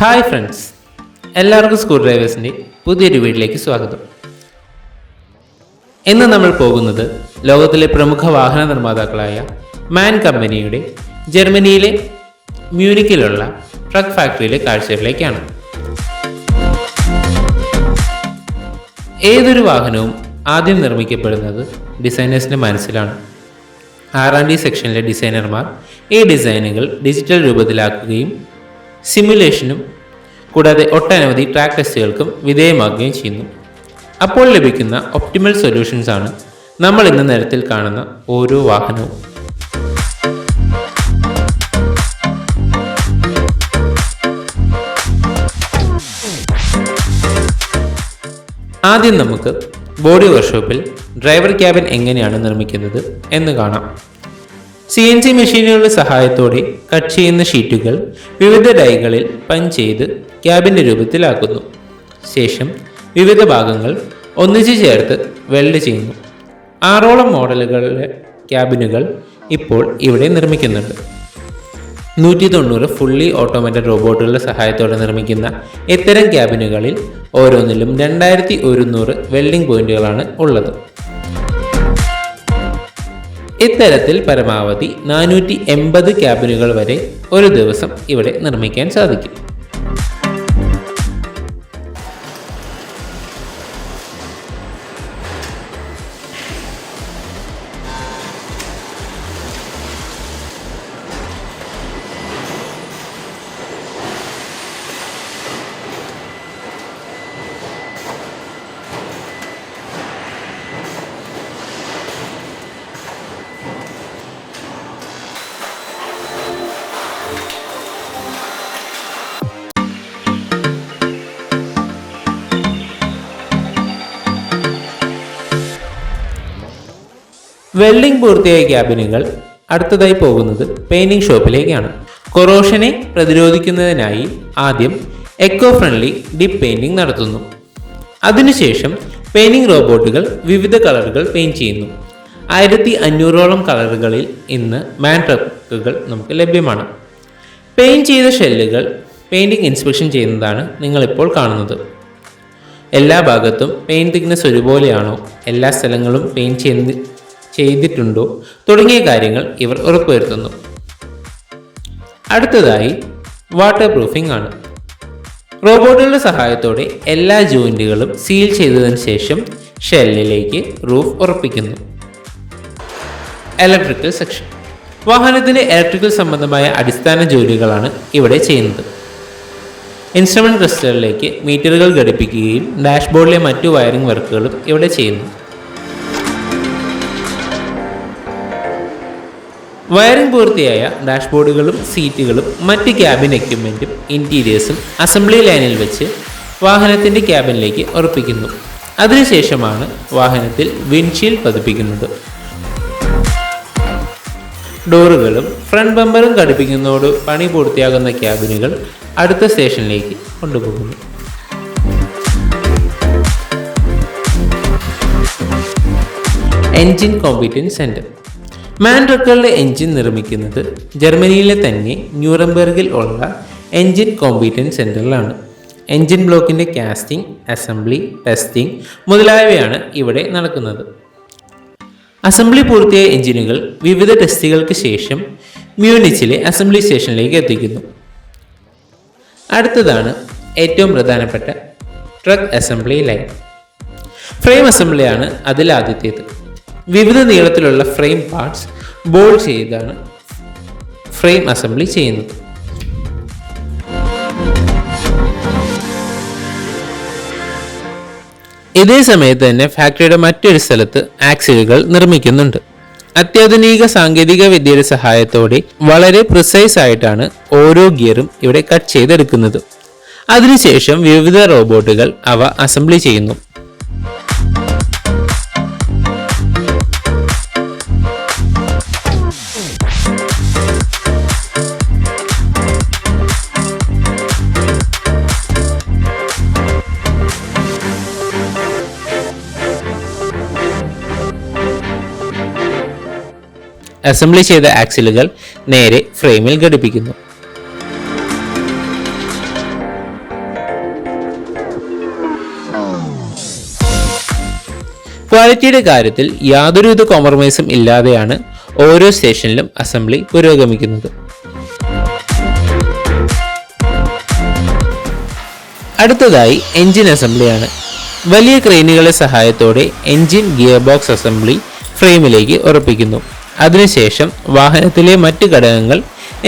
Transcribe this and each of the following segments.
Hi friends, എല്ലാവർക്കും screw ഡ്രൈവേഴ്സിൻ്റെ പുതിയൊരു വീഡിയോയിലേക്ക് സ്വാഗതം. ഇന്ന് നമ്മൾ പോകുന്നത് ലോകത്തിലെ പ്രമുഖ വാഹന നിർമ്മാതാക്കളായ മാൻ കമ്പനിയുടെ ജർമ്മനിയിലെ മ്യൂണിക്കിലുള്ള ട്രക്ക് ഫാക്ടറിയിലെ കാഴ്ചകളിലേക്കാണ്. ഏതൊരു വാഹനവും ആദ്യം നിർമ്മിക്കപ്പെടുന്നത് ഡിസൈനേഴ്സിൻ്റെ മനസ്സിലാണ്. R&D സെക്ഷനിലെ ഡിസൈനർമാർ ഈ ഡിസൈനുകൾ ഡിജിറ്റൽ രൂപത്തിലാക്കുകയും സിമുലേഷനും കൂടാതെ ഒട്ടനവധി ട്രാക്ക് ടെസ്റ്റുകൾക്കും വിധേയമാക്കുകയും ചെയ്യുന്നു. അപ്പോൾ ലഭിക്കുന്ന ഒപ്റ്റിമൽ സൊല്യൂഷൻസ് ആണ് നമ്മൾ ഇന്ന് നിരത്തിൽ കാണുന്ന ഓരോ വാഹനവും. ആദ്യം നമുക്ക് ബോഡി വർക്ക്ഷോപ്പിൽ ഡ്രൈവർ ക്യാബിൻ എങ്ങനെയാണ് നിർമ്മിക്കുന്നത് എന്ന് കാണാം. CNC മെഷീനുകളുടെ സഹായത്തോടെ കട്ട് ചെയ്യുന്ന ഷീറ്റുകൾ വിവിധ ഡൈകളിൽ പഞ്ച് ചെയ്ത് ക്യാബിൻ്റെ രൂപത്തിലാക്കുന്നു. ശേഷം വിവിധ ഭാഗങ്ങൾ ഒന്നിച്ചു ചേർത്ത് വെൽഡ് ചെയ്യുന്നു. 6ഓളം മോഡലുകളിലെ ക്യാബിനുകൾ ഇപ്പോൾ ഇവിടെ നിർമ്മിക്കുന്നുണ്ട്. 190 ഫുള്ളി ഓട്ടോമാറ്റഡ് റോബോട്ടുകളുടെ സഹായത്തോടെ നിർമ്മിക്കുന്ന ഇത്തരം ക്യാബിനുകളിൽ ഓരോന്നിലും 2100 വെൽഡിംഗ് പോയിന്റുകളാണ് ഉള്ളത്. ഇത്തരത്തിൽ പരമാവധി 480 ക്യാബിനുകൾ വരെ ഒരു ദിവസം ഇവിടെ നിർമ്മിക്കാൻ സാധിക്കും. വെൽഡിംഗ് പൂർത്തിയായ ക്യാബിനുകൾ അടുത്തതായി പോകുന്നത് പെയിന്റിംഗ് ഷോപ്പിലേക്കാണ്. കൊറോഷനെ പ്രതിരോധിക്കുന്നതിനായി ആദ്യം എക്കോ ഫ്രണ്ട്ലി ഡിപ്പ് പെയിന്റിംഗ് നടത്തുന്നു. അതിനുശേഷം പെയിന്റിംഗ് റോബോട്ടുകൾ വിവിധ കളറുകൾ പെയിന്റ് ചെയ്യുന്നു. 1500ഓളം കളറുകളിൽ ഇന്ന് മാൻ ട്രക്കുകൾ നമുക്ക് ലഭ്യമാണ്. പെയിന്റ് ചെയ്ത ഷെല്ലുകൾ പെയിന്റിംഗ് ഇൻസ്പെക്ഷൻ ചെയ്യുന്നതാണ് നിങ്ങളിപ്പോൾ കാണുന്നത്. എല്ലാ ഭാഗത്തും പെയിന്റ് തിക്നെസ് ഒരുപോലെയാണോ, എല്ലാ സ്ഥലങ്ങളും പെയിന്റ് ചെയ്തിട്ടുണ്ടോ തുടങ്ങിയ കാര്യങ്ങൾ ഇവർ ഉറപ്പുവരുത്തുന്നു. അടുത്തതായി വാട്ടർ പ്രൂഫിംഗ് ആണ്. റോബോട്ടുകളുടെ സഹായത്തോടെ എല്ലാ ജോയിന്റുകളും സീൽ ചെയ്തതിനു ശേഷം ഷെല്ലിലേക്ക് റൂഫ് ഉറപ്പിക്കുന്നു. Electrical section. വാഹനത്തിന്റെ ഇലക്ട്രിക്കൽ സംബന്ധമായ അടിസ്ഥാന ജോലികളാണ് ഇവിടെ ചെയ്യുന്നത്. ഇൻസ്ട്രുമെന്റ് ക്ലസ്റ്ററിലേക്ക് മീറ്ററുകൾ ഘടിപ്പിക്കുകയും ഡാഷ്ബോർഡിലെ മറ്റു വയറിംഗ് വർക്കുകളും ഇവിടെ ചെയ്യുന്നു. വയറിംഗ് പൂർത്തിയായ ഡാഷ്ബോർഡുകളും സീറ്റുകളും മറ്റ് ക്യാബിൻ എക്യുപ്മെൻറ്റും ഇൻറ്റീരിയേഴ്സും അസംബ്ലി ലൈനിൽ വെച്ച് വാഹനത്തിൻ്റെ ക്യാബിനിലേക്ക് ഉറപ്പിക്കുന്നു. അതിനുശേഷമാണ് വാഹനത്തിൽ വിൻഡ്ഷീൽഡ് പതിപ്പിക്കുന്നത്. ഡോറുകളും ഫ്രണ്ട് ബമ്പറും ഘടിപ്പിക്കുന്നതോട് പണി പൂർത്തിയാകുന്ന ക്യാബിനുകൾ അടുത്ത സ്റ്റേഷനിലേക്ക് കൊണ്ടുപോകുന്നു. Engine competence centre. മാൻ ട്രക്കുകളുടെ എൻജിൻ നിർമ്മിക്കുന്നത് ജർമ്മനിയിലെ തന്നെ ന്യൂറംബർഗിൽ ഉള്ള എൻജിൻ കോമ്പറ്റൻസ് സെൻറ്ററിലാണ്. എൻജിൻ ബ്ലോക്കിൻ്റെ കാസ്റ്റിംഗ്, അസംബ്ലി, ടെസ്റ്റിംഗ് മുതലായവയാണ് ഇവിടെ നടക്കുന്നത്. അസംബ്ലി പൂർത്തിയായ എൻജിനുകൾ വിവിധ ടെസ്റ്റുകൾക്ക് ശേഷം മ്യൂണിച്ചിലെ അസംബ്ലി സ്റ്റേഷനിലേക്ക് എത്തിക്കുന്നു. അടുത്തതാണ് ഏറ്റവും പ്രധാനപ്പെട്ട ട്രക്ക് അസംബ്ലി ലൈൻ. ഫ്രെയിം അസംബ്ലിയാണ് അതിൽ ആദ്യത്തേത്. വിവിധ നീളത്തിലുള്ള ഫ്രെയിം പാർട്സ് ബോൾഡ് ചെയ്താണ് ഫ്രെയിം അസംബ്ലി ചെയ്യുന്നത്. ഇതേ സമയത്ത് തന്നെ ഫാക്ടറിയുടെ മറ്റൊരു സ്ഥലത്ത് ആക്സിലുകൾ നിർമ്മിക്കുന്നുണ്ട്. അത്യാധുനിക സാങ്കേതിക വിദ്യയുടെ സഹായത്തോടെ വളരെ പ്രിസൈസ് ആയിട്ടാണ് ഓരോ ഗിയറും ഇവിടെ കട്ട് ചെയ്തെടുക്കുന്നത്. അതിനുശേഷം വിവിധ റോബോട്ടുകൾ അവ അസംബ്ലി ചെയ്യുന്നു. അസംബ്ലി ചെയ്ത ആക്സിലുകൾ നേരെ ഫ്രെയിമിൽ ഘടിപ്പിക്കുന്നു. ക്വാളിറ്റിയുടെ കാര്യത്തിൽ യാതൊരുവിധ കോംപ്രമൈസും ഇല്ലാതെയാണ് ഓരോ സ്റ്റേഷനിലും അസംബ്ലി പുരോഗമിക്കുന്നത്. അടുത്തതായി എഞ്ചിൻ അസംബ്ലിയാണ്. വലിയ ക്രെയിനുകളുടെ സഹായത്തോടെ എഞ്ചിൻ ഗിയർ ബോക്സ് അസംബ്ലി ഫ്രെയിമിലേക്ക് ഉറപ്പിക്കുന്നു. അതിനുശേഷം വാഹനത്തിലെ മറ്റ് ഘടകങ്ങൾ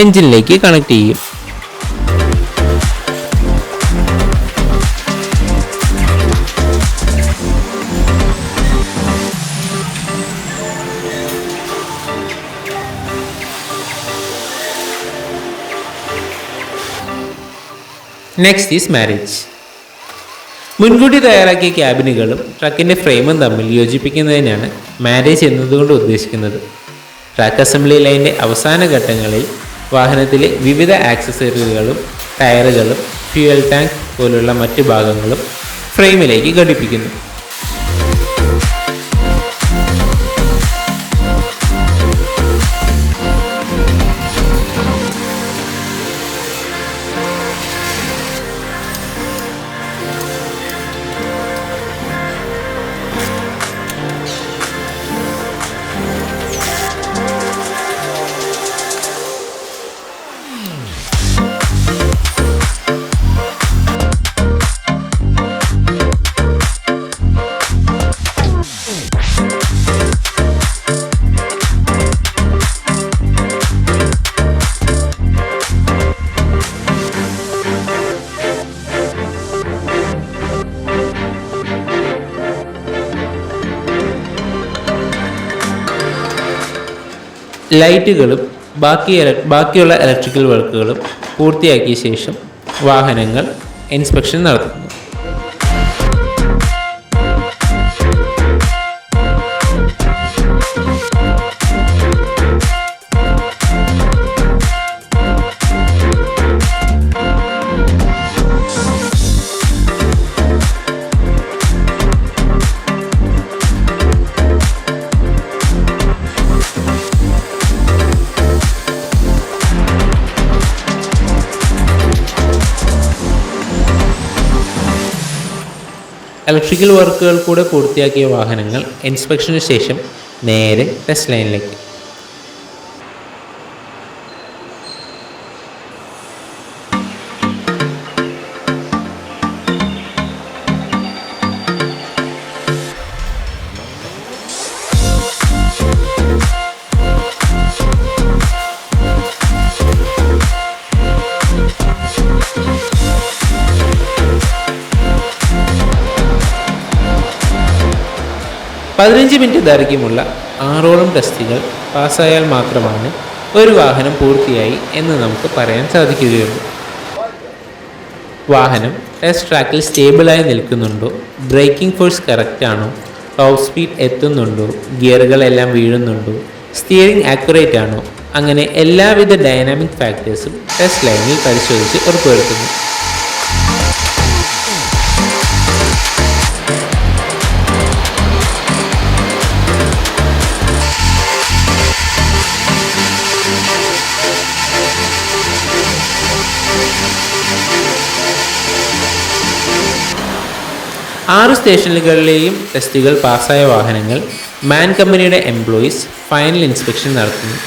എഞ്ചിനിലേക്ക് കണക്ട് ചെയ്യും. Next is marriage. മുൻകൂട്ടി തയ്യാറാക്കിയ ക്യാബിനുകളും ട്രക്കിൻ്റെ ഫ്രെയിമും തമ്മിൽ യോജിപ്പിക്കുന്നതിനാണ് മാരേജ് എന്നതുകൊണ്ട് ഉദ്ദേശിക്കുന്നത്. ട്രക്ക് അസംബ്ലി ലൈനിൻ്റെ അവസാന ഘട്ടങ്ങളിൽ വാഹനത്തിലെ വിവിധ ആക്സസറികളും ടയറുകളും ഫ്യൂവൽ ടാങ്ക് പോലുള്ള മറ്റു ഭാഗങ്ങളും ഫ്രെയിമിലേക്ക് ഘടിപ്പിക്കുന്നു. ലൈറ്റുകളും ബാക്കിയുള്ള ഇലക്ട്രിക്കൽ വർക്കുകളും പൂർത്തിയാക്കിയ ശേഷം വാഹനങ്ങൾ ഇൻസ്പെക്ഷൻ നടത്തുന്നു. ഇലക്ട്രിക്കൽ വർക്കുകൾ കൂടെ പൂർത്തിയാക്കിയ വാഹനങ്ങൾ ഇൻസ്പെക്ഷന് ശേഷം നേരെ ടെസ്റ്റ് ലൈനിലേക്ക്. മിനിറ്റ് ദൈർഘ്യമുള്ള 6ഓളം ടെസ്റ്റുകൾ പാസ്സായാൽ മാത്രമാണ് ഒരു വാഹനം പൂർത്തിയായി എന്ന് നമുക്ക് പറയാൻ സാധിക്കുകയുള്ളൂ. വാഹനം ടെസ്റ്റ് ട്രാക്കിൽ സ്റ്റേബിളായി നിൽക്കുന്നുണ്ടോ, ബ്രേക്കിംഗ് ഫോഴ്സ് കറക്റ്റ് ആണോ, ടോപ്പ് സ്പീഡ് എത്തുന്നുണ്ടോ, ഗിയറുകളെല്ലാം വീഴുന്നുണ്ടോ, സ്റ്റിയറിംഗ് ആക്യുറേറ്റ് ആണോ, അങ്ങനെ എല്ലാവിധ ഡൈനാമിക് ഫാക്ടേഴ്സും ടെസ്റ്റ് ലൈനിൽ പരിശോധിച്ച് ഉറപ്പുവരുത്തുന്നു. ആറ് സ്റ്റേഷനുകളിലെയും ടെസ്റ്റുകൾ പാസ്സായ വാഹനങ്ങൾ മാൻ കമ്പനിയുടെ എംപ്ലോയീസ് ഫൈനൽ ഇൻസ്പെക്ഷൻ നടത്തുന്നു.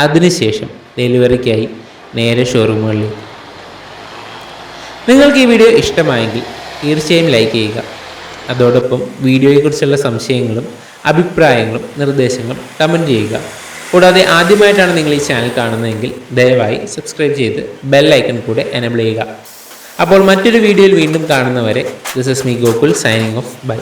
അതിനുശേഷം ഡെലിവറിക്കായി നേരെ ഷോറൂമുകളിലേക്ക്. നിങ്ങൾക്ക് ഈ വീഡിയോ ഇഷ്ടമായെങ്കിൽ തീർച്ചയായും ലൈക്ക് ചെയ്യുക. അതോടൊപ്പം വീഡിയോയെക്കുറിച്ചുള്ള സംശയങ്ങളും അഭിപ്രായങ്ങളും നിർദ്ദേശങ്ങളും കമൻറ്റ് ചെയ്യുക. കൂടാതെ ആദ്യമായിട്ടാണ് നിങ്ങൾ ഈ ചാനൽ കാണുന്നതെങ്കിൽ ദയവായി സബ്സ്ക്രൈബ് ചെയ്ത് ബെൽ ഐക്കൺ കൂടെ എനേബിൾ ചെയ്യുക. അപ്പോൾ മറ്റൊരു വീഡിയോയിൽ വീണ്ടും കാണുന്നവരെ this is me Gokul signing off. By.